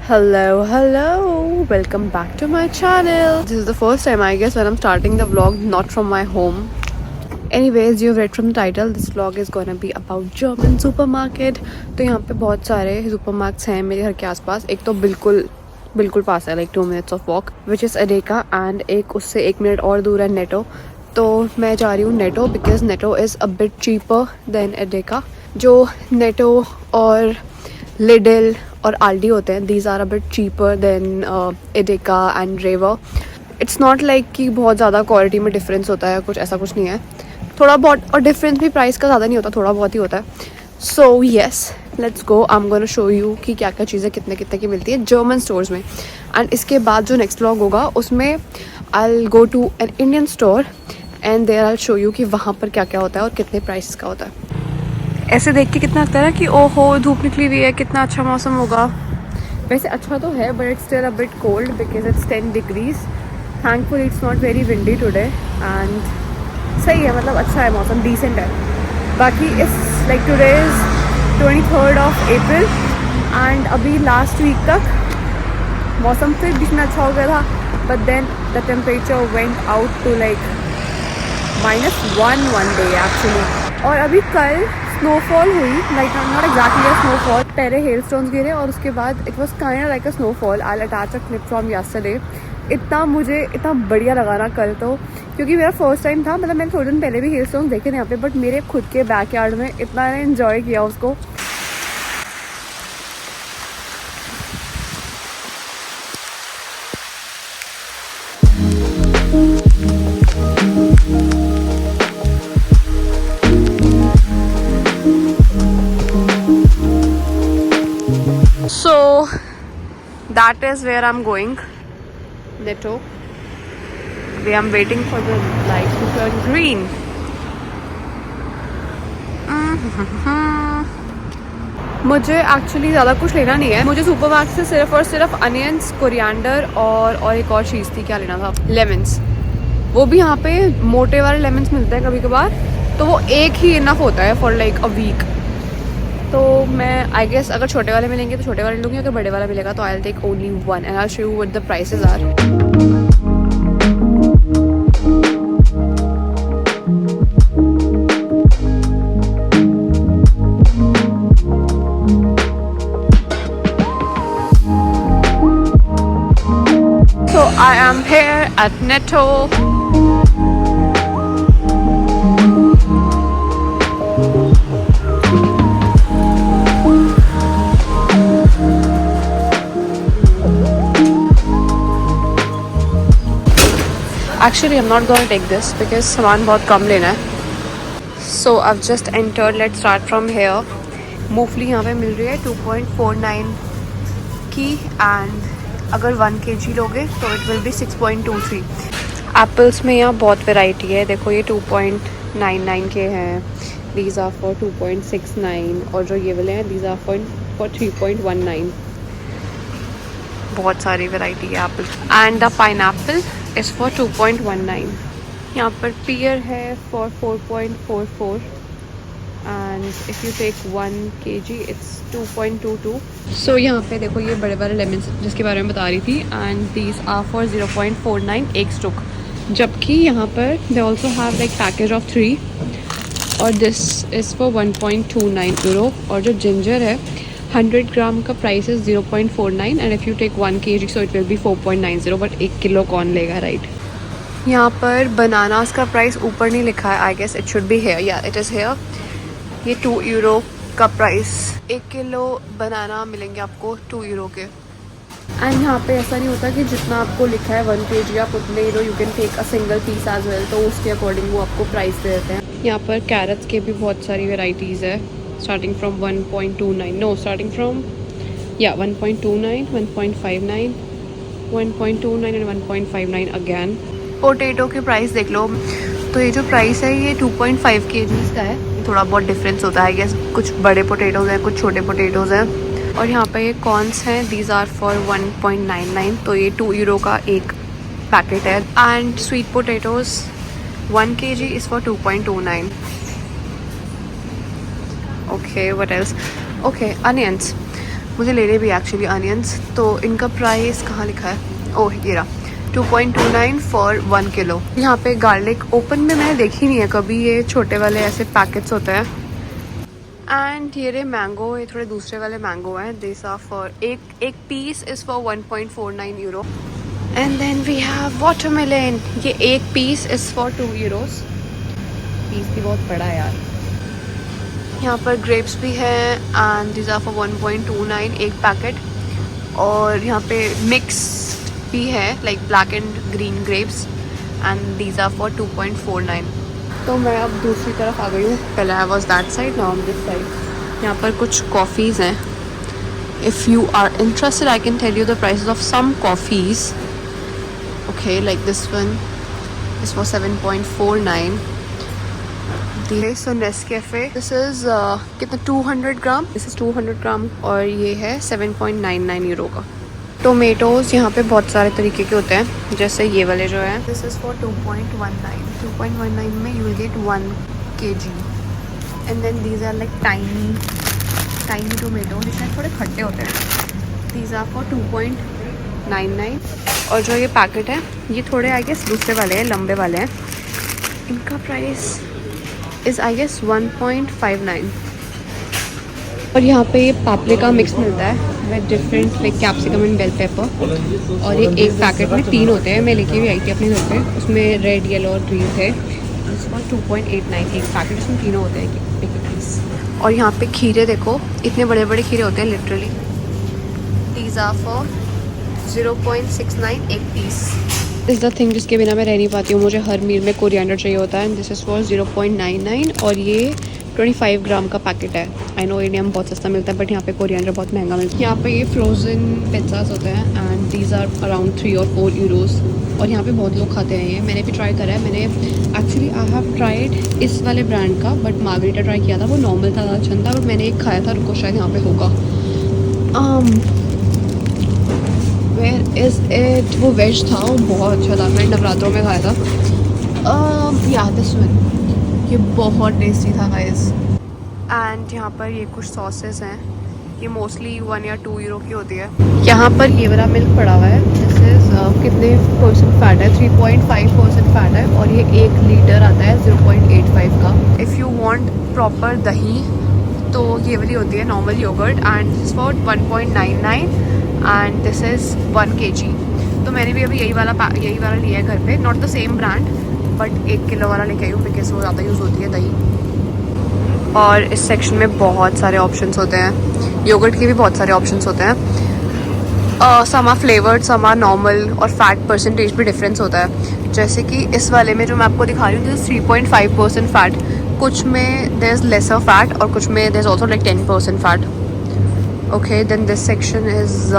Hello, welcome back to my channel. This is the first time I guess when I'm starting the vlog not from my home. Anyways, you've read from the title, this vlog is gonna be about German supermarket. तो यहाँ पे बहुत सारे supermarkets हैं मेरे घर के आसपास. एक तो बिल्कुल पास है, like 2 minutes of walk, which is Edeka, and एक उससे 1 minute और दूर है Netto. तो मैं जा रही हूँ Netto because Netto is a bit cheaper than Edeka. जो Netto और Lidl और Aldi होते हैं, these are a bit cheaper than Edeka and Rewe. It's not like कि बहुत ज़्यादा क्वालिटी में डिफरेंस होता है, कुछ ऐसा कुछ नहीं है. थोड़ा बहुत, और डिफरेंस भी प्राइस का ज़्यादा नहीं होता, थोड़ा बहुत ही होता है. So yes, let's go. I am gonna show you कि क्या क्या चीज़ें कितने कितने की मिलती है जर्मन स्टोर्स में. एंड इसके बाद जो नेक्स्ट व्लॉग होगा उसमें I will go to an Indian store and there I will show you कि वहाँ पर क्या क्या होता है और कितने प्राइस का होता है. ऐसे देख के कितना लगता है कि ओहो धूप निकली हुई है, कितना अच्छा मौसम होगा. वैसे अच्छा तो है, but it's still a bit cold because it's 10 degrees. Thankfully it's not very windy today and सही है, मतलब अच्छा है मौसम, डिसेंट है. बाकी इस like today is 23rd of April and अभी लास्ट वीक तक मौसम फिर बीच में अच्छा हो गया था, but then the temperature went out to like -1 one day actually. और अभी कल स्नोफॉल हुई, like not exactly a snowfall. पहले हेल स्टोन्स गिरे और उसके बाद it was kind like a snowfall. I attach a clip from yesterday. मुझे इतना बढ़िया लगा ना कल तो, क्योंकि मेरा फर्स्ट टाइम था. मतलब मैंने थोड़े दिन पहले भी हेल स्टोन्स देखे थे यहाँ पे, बट मेरे खुद के बैकयार्ड में इतना मैंने इन्जॉय किया उसको. So that is where I'm going, Netto. I'm waiting for the light to turn green. मुझे एक्चुअली ज़्यादा कुछ लेना नहीं है. मुझे सुपरमार्केट से सिर्फ और सिर्फ अनियंस, कोरिएंडर और एक और चीज़ थी, क्या लेना था, लेमन्स. वो भी यहाँ पे मोटे वाले लेमन्स मिलते हैं कभी कभार, तो वो एक ही इनफ होता है फॉर लाइक अ वीक. तो मैं आई गेस अगर छोटे वाले मिलेंगे तो छोटे वाले लूँगी, अगर बड़े वाला मिलेगा तो I will take only one and I will show you what the prices are. So I am here at Netto. Actually, I'm not going to take this because सामान बहुत कम लेना है. So I've just entered. Let's start from here. मूंगफली यहाँ पे मिल रही है 2.49 की, एंड अगर 1 kg लोगे तो इट विल बी 6.23. एप्पल्स में यहाँ बहुत वैरायटी है. देखो ये 2.99 के हैं, दीज आर फॉर 2.69, और जो ये वाले हैं दीज आर फॉर 3.19. बहुत सारी वैरायटी है apple. And the pineapple is for 2.19. यहाँ पर पियर है for 4.44 and if you take 1 kg it's 2.22. So यहाँ पे देखो ये बड़े बड़े लेमन जिसके बारे में बता रही थी, एंड दीज आर फॉर 0.49 एक स्टुक. जबकि यहाँ पर they also have like package of 3 और दिस इज़ फॉर 1.29 यूरो. और जो जिंजर है 100 ग्राम का price is 0.49 and if you take 1 kg so it will be 4.90. But 1 kilo कौन लेगा, राइट. यहाँ पर बनानास का प्राइस ऊपर नहीं लिखा है, I guess it should be here. या इट इज़ हेयर. ये 2 यूरो का प्राइस. 1 किलो बनाना मिलेंगे आपको 2 यूरो के. एंड यहाँ पे ऐसा नहीं होता कि जितना आपको लिखा है 1 kg आप उतने you can take a single piece as well, तो उसके अकॉर्डिंग वो आपको प्राइस दे देते हैं. यहाँ पर कैरेट्स के भी बहुत सारी वेराइटीज़ है, starting from 1.29, no, starting from 1.29, 1.59, 1.29 and 1.59 again. Potato के प्राइस देख लो. तो ये जो प्राइस है ये 2.5 kg का है. थोड़ा बहुत डिफरेंस होता है, गैस कुछ बड़े पोटैटोज़ हैं, कुछ छोटे पोटैटोज़ हैं. और यहाँ पे ये कॉर्न्स हैं, दीज आर फॉर 1.99, तो ये 2 यूरो का एक पैकेट है. And sweet potatoes 1 kg is for 2.29. Okay, what else? Okay, onions. मुझे ले रहे भी एक्चुअली अनियंस। तो इनका प्राइस कहाँ लिखा है, ओह ये रहा, 2.29 फॉर 1 किलो। यहाँ पे गार्लिक ओपन में मैंने देखी नहीं है कभी, ये छोटे वाले ऐसे पैकेट्स होते हैं। एंड ये रहे मैंगो, ये थोड़े दूसरे वाले मैंगो हैं। दिस आर फॉर एक piece is for 1.49 euro. And then we have watermelon, ये एक piece is for 2 euros. Piece भी बहुत बड़ा है यार। यहाँ पर ग्रेप्स भी हैं एंड दिस आर फॉर 1.29 एक पैकेट। और यहाँ पे मिक्स भी है like black and green grapes and these are for 2.49। तो मैं अब दूसरी तरफ आ गई हूँ, पहले I was that side, now I am this side. यहाँ पर कुछ कॉफ़ीज़ हैं। If you are interested I can tell you the prices of some coffees. Okay, like this one is for 7.49। So Nescafe, this is कितना 200 ग्राम, this is 200 ग्राम और ये है 7.99 euro का। Tomatoes यहाँ पे बहुत सारे तरीके के होते हैं, जैसे ये वाले जो हैं, दिस इज़ फॉर 2.19 में you will get 1 kg। And then these are like tiny tomato, जिसमें थोड़े खट्टे होते हैं। These are for 2.99। और जो ये पैकेट है ये थोड़े आई गेस दूसरे वाले हैं, लंबे वाले हैं। इनका प्राइस इज़ आई गेस 1.59। और यहाँ पे ये पापरिका मिक्स मिलता है with different like capsicum and bell pepper. और ये एक पैकेट में 3 होते हैं, मैं लेके भी आई थी अपने घर पे, उसमें रेड येलो और ग्रीन थे। इसका 2.89 एक पैकेट, उसमें तीनों होते हैं एक पीस। और यहाँ पे खीरे देखो, इतने बड़े बड़े खीरे होते हैं लिटरली। दीज आर फॉर 0.69 एक पीस। इज़ द थिंग जिसके बिना मैं रह नहीं पाती हूँ, मुझे हर मील में कोरिएंडर चाहिए होता है। दिस इज़ फॉर 0.99 और ये 25 ग्राम का पैकेट है। आई नो इंडिया में बहुत सस्ता मिलता है बट यहाँ पे कोरिएंडर बहुत महंगा मिलता है। यहाँ पे ये फ्रोज़न पिज़्ज़ाज होते हैं एंड दीज आर अराउंड 3 और 4 यूरोज़। और यहाँ पे बहुत लोग खाते हैं ये, मैंने भी ट्राई करा है। मैंने एक्चुअली आई हैव ट्राइड इस वाले ब्रांड का, बट मार्गरीटा ट्राई किया था, वो नॉर्मल था, अच्छा था। बट मैंने एक खाया था, रुको शायद यहाँ पे होगा, वेयर इज़ इट, वो वेज था, वो बहुत अच्छा था, मैंने नवरात्रों में खाया था। या दिस वन, ये बहुत टेस्टी था गाइस। एंड यहाँ पर ये कुछ सॉसेस हैं, ये मोस्टली 1 या 2 यूरो की होती है। यहाँ पर ये वाला मिल्क पड़ा हुआ है, दिस इज़ कितने % फैट है, 3.5% फैट है। और ये 1 लीटर आता है 0.85 का। इफ़ यू वांट प्रॉपर दही तो ये वाली होती है normal yogurt and this for 1.99 and this is 1 kg। तो मैंने भी अभी यही वाला लिया है घर पे, not the same brand but 1 kilo वाला लेके आई हूँ बिकॉज वो ज़्यादा यूज़ होती है दही। और इस सेक्शन में बहुत सारे ऑप्शंस होते हैं, योगर्ट के भी बहुत सारे ऑप्शंस होते हैं। Some are flavoured, some are normal, और फैट परसेंटेज भी डिफरेंस होता है। जैसे कि इस वाले में जो मैं आपको दिखा रही हूँ, दिस 3.5% फैट, कुछ में देयर इज़ लेसर फैट और कुछ में there is also like 10% fat. Okay, then this section is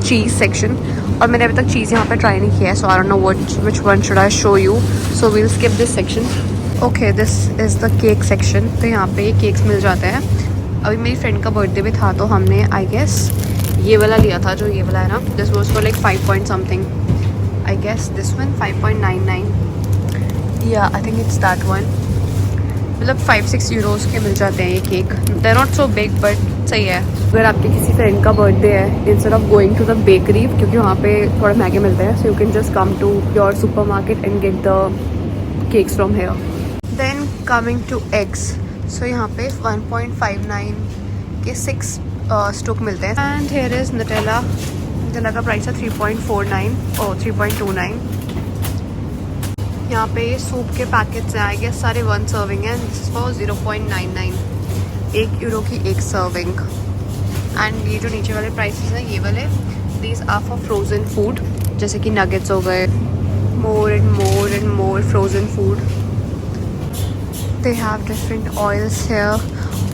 cheese section, और मैंने अभी तक चीज़ यहाँ पे ट्राई नहीं किया है, so I don't know which one should I show you, so we will skip this section. Okay, this is the cake section. तो यहाँ पे केक्स मिल जाते हैं। अभी मेरी फ्रेंड का बर्थडे भी था तो हमने आई गेस ये वाला लिया था, जो ये वाला है ना, this was for like 5 point something, I guess this one 5.99, या I think it's that one. मतलब 5-6 यूरोज़ के मिल जाते हैं ये cake. They are not so big but सही है। अगर आपके किसी फ्रेंड का बर्थडे है, instead of going to the bakery, क्योंकि वहाँ पे थोड़ा महंगे मिलते हैं, so you can just come to your supermarket and get the cakes from here. Then coming to eggs, so यहाँ पे 1.59 के 6 स्टोक मिलते हैं। And here is Nutella, Nutella का प्राइस है 3.49 और 3.29। यहाँ पे सूप के पैकेट्स हैं, आई गेस सारे 1 सर्विंग है, दिस इज फॉर 0.99, 1 यूरो की 1 सर्विंग। एंड ये जो नीचे वाले प्राइसेस हैं ये वाले, these are for frozen food, जैसे कि नगेट्स हो गए, more and more frozen food. They have different oils here.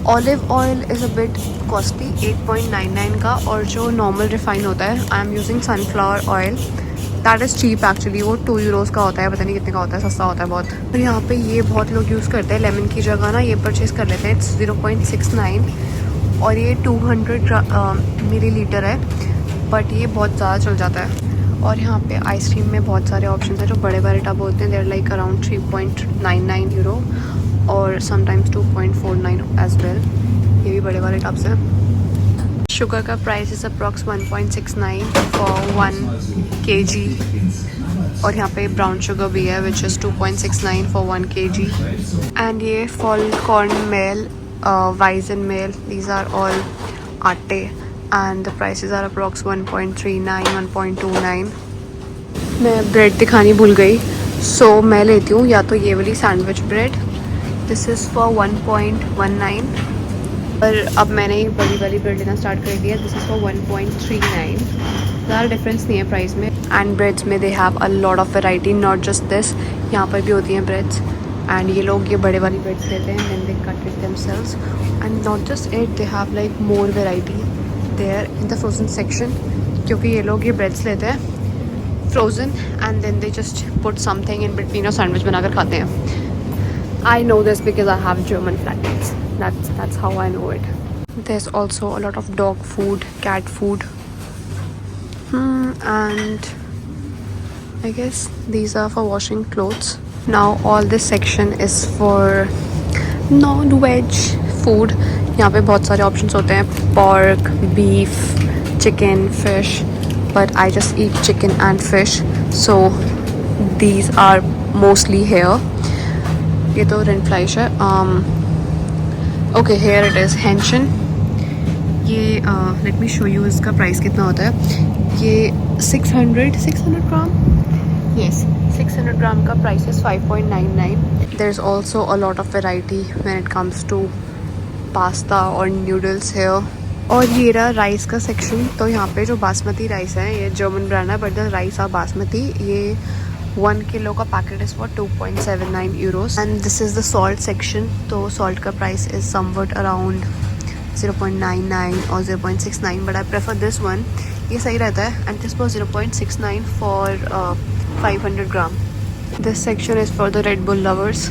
Olive oil is a bit costly, 8.99 का, और जो नॉर्मल रिफाइन होता है, I am using sunflower oil, that is cheap actually, वो 2 यूरोज़ का होता है, पता नहीं कितने का होता है, सस्ता होता है बहुत। और यहाँ पे ये बहुत लोग यूज़ करते हैं, लेमन की जगह ना ये परचेज़ कर लेते हैं, इट्स 0.69 और ये 200 मिलीलीटर है, बट ये बहुत ज़्यादा चल जाता है। और यहाँ पे आइसक्रीम में बहुत सारे ऑप्शन हैं, जो बड़े बड़े टब होते हैं, देर लाइक अराउंड 3.99 यूरो और समटाइम्स 2.49 एज वेल, ये भी बड़े वाले टब्स हैं। शुगर का price is approx 1.69 for 1 kg। और यहाँ पे ब्राउन शुगर भी है which is 2.69 for 1 kg। And ये फॉल कॉर्न मेल, वाइजन मेल, दीज आर ऑल आटे and the prices are approx 1.39 1.29। मैं ब्रेड दिखानी भूल गई, सो मैं लेती हूँ या तो ये वाली sandwich bread, this is for 1.19। पर अब मैंने ये बड़ी वाली ब्रेड लेना स्टार्ट कर दिया, दिस इज़ फॉर 1.39। ज़्यादा डिफरेंस नहीं है प्राइस में। एंड ब्रेड्स में they have a lot of variety, not just this, यहाँ पर भी होती हैं ब्रेड्स। एंड ये लोग ये बड़े वाली ब्रेड्स लेते हैं, then they cut it themselves. And not just it, they have like more variety there in the frozen section, क्योंकि ये लोग ये ब्रेड्स लेते हैं frozen and then they just put something in between और सैंडविच बनाकर खाते हैं। I know this because I have German flatmates, that's how I know it. There's also a lot of dog food, cat food, and I guess these are for washing clothes. Now all this section is for non-veg food. यहाँ पे बहुत सारे options होते हैं, pork, beef, chicken, fish, but I just eat chicken and fish, so these are mostly here. ये तो rindfleisch है. Okay, here it is हेंशन। ये लेट मी शो यू इसका प्राइस कितना होता है। ये 600 ग्राम, यस 600 ग्राम का price is 5.99। There is also a lot of variety when it comes to pasta और नूडल्स हेयर। और ये रहा राइस का सेक्शन। तो यहाँ पे जो बासमती राइस है, ये जर्मन ब्रांड है but the rice are basmati. ये 1 किलो का packet is for 2.79 euros. And this is the salt section. तो सॉल्ट का प्राइस इज़ समवट अराउंड 0.99 और 0.69, but I prefer this one, ये सही रहता है। And this for 0.69 for 500 gram. This section is for the Red Bull lovers,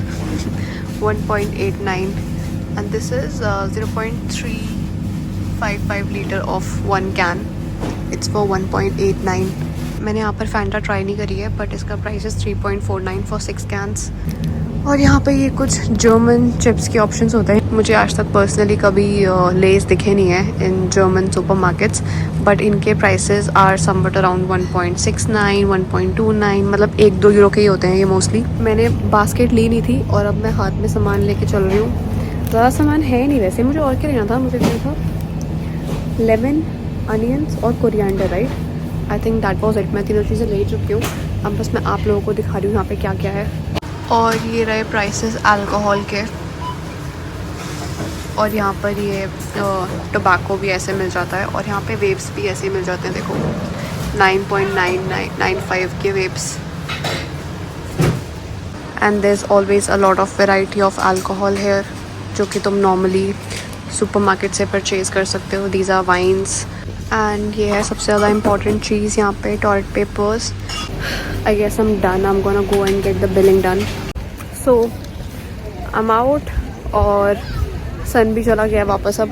1.89 and this is 0.355 litre of 1 can, it's for 1.89। मैंने यहाँ पर Fanta try नहीं करी है बट इसका प्राइस इज़ 3.49 फॉर 6 कैंस। और यहाँ पे ये कुछ जर्मन चिप्स के ऑप्शंस होते हैं। मुझे आज तक पर्सनली कभी लेस दिखे नहीं है इन जर्मन सुपरमार्केट्स, बट इनके प्राइसेस आर समवट अराउंड 1.69 1.29, मतलब 1-2 यूरो के ही होते हैं ये मोस्टली। मैंने बास्केट ली नहीं थी और अब मैं हाथ में सामान लेके चल रही हूँ। ज़्यादा सामान है नहीं वैसे। मुझे और क्या लेना था, मुझे लेना था लेमन, अनियंस और coriander, right. I think that was it. मैं तीनों चीज़ें ले चुकी हूँ। अब बस मैं आप लोगों को दिखा रही हूँ यहाँ पे क्या क्या है। और ये रहे प्राइसेस अल्कोहल के। और यहाँ पर ये टोबैको भी ऐसे मिल जाता है और यहाँ पे वेव्स भी ऐसे मिल जाते हैं। देखो 9.9995 के waves. And there is always a lot of variety of alcohol here, जो कि तुम नॉर्मली सुपरमार्केट से परचेज़ कर सकते हो। These are wines. एंड ये है सबसे ज़्यादा इम्पॉर्टेंट चीज़ यहाँ पे, toilet papers. I guess I'm done. I'm gonna go and get the billing done. So I'm out और सन भी चला गया वापस अब।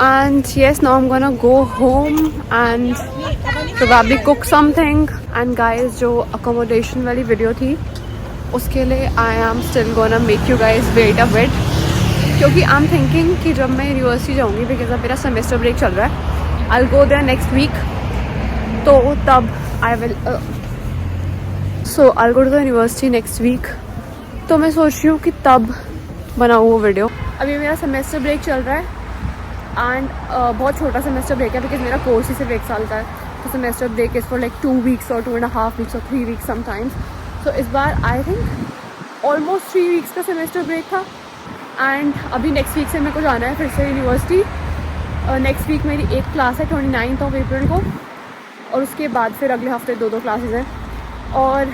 And yes, now I'm gonna go home and probably cook something. And guys, जो accommodation वाली video थी उसके लिए I am still gonna make you guys wait a bit, क्योंकि आई एम थिंकिंग कि जब मैं यूनिवर्सिटी जाऊँगी, बिकॉज अब मेरा सेमेस्टर ब्रेक चल रहा है, I will go there next week, तो तब I will I go to the university next week. तो मैं सोच रही हूँ कि तब बनाऊँ वो वीडियो। अभी मेरा सेमेस्टर ब्रेक चल रहा है एंड बहुत छोटा सेमेस्टर ब्रेक है, बिकॉज मेरा कोर्स ही सिर्फ 1 साल का है। तो semester break is for like 2 weeks और 2.5 वीक्स और 3 वीक्स समटाइम्स। सो इस बार आई थिंक ऑलमोस्ट 3 वीक्स का सेमेस्टर ब्रेक था। एंड अभी नेक्स्ट वीक से मेरे को जाना है फिर से यूनिवर्सिटी। नेक्स्ट वीक मेरी एक क्लास है 29 अप्रैल को, और उसके बाद फिर अगले हफ्ते 2 क्लासेस हैं। और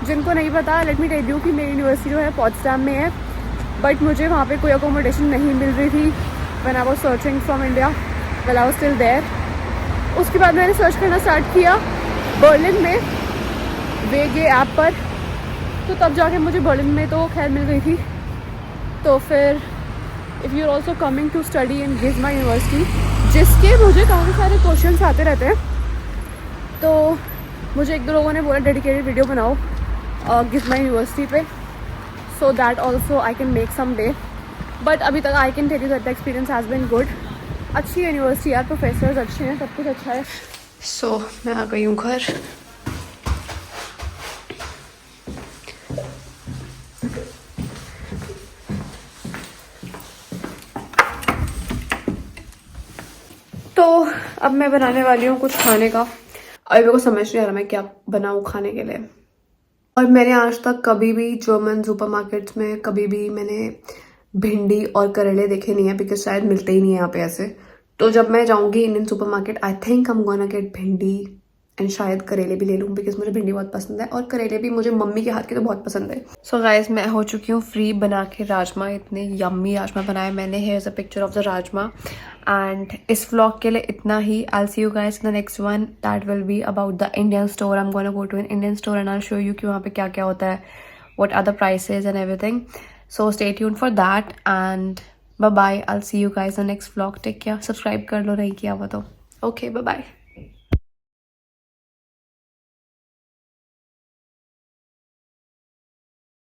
जिनको नहीं पता, लेट मी टेल यू कि मेरी यूनिवर्सिटी जो है पोट्सडाम में है, बट मुझे वहाँ पे कोई अकोमोडेशन नहीं मिल रही थी when I was searching from India, when I was still there. उसके बाद मैंने सर्च करना स्टार्ट किया बर्लिन में वेगे ऐप पर, तो तब जाके मुझे बर्लिन में तो खैर मिल गई थी। तो फिर if you are also coming to study in गिज़मा यूनिवर्सिटी, जिसके मुझे काफ़ी सारे क्वेश्चंस आते रहते हैं, तो मुझे 1-2 लोगों ने बोला डेडिकेटेड वीडियो बनाओ गिज़मा यूनिवर्सिटी पे, so that also I can make some day but अभी तक I can tell you that the experience has been good. अच्छी यूनिवर्सिटी यार, प्रोफेसर्स अच्छे हैं, सब कुछ अच्छा है. सो मैं आ गई हूँ घर. तो अब मैं बनाने वाली हूँ कुछ खाने का. अभी मेरे को समझ नहीं आ रहा मैं क्या बनाऊँ खाने के लिए. और मैंने आज तक कभी भी जर्मन सुपरमार्केट्स में कभी भी मैंने भिंडी और करेले देखे नहीं है, बिकॉज शायद मिलते ही नहीं है यहाँ पे ऐसे. तो जब मैं जाऊँगी Indian supermarket, I think I am gonna get भिंडी एंड शायद करेले भी ले लूँ, बिकॉज मुझे भिंडी बहुत पसंद है और करेले भी मुझे मम्मी के हाथ के तो बहुत पसंद है. सो गाइस, मैं हो चुकी हूँ फ्री बना के राजमा. इतने यम्मी राजमा बनाए मैंने. Here is a picture of the rajma. And इस व्लॉग के लिए इतना ही. I will see you guys in the next one. That will be about the Indian store. I am gonna go to an Indian store and I will show you कि वहाँ पे क्या क्या होता है, what are the prices and everything. So stay tuned for that and bye bye. I'll see you guys in the next vlog. Take care. Subscribe कर लो नहीं किया हुआ तो. Okay, bye bye.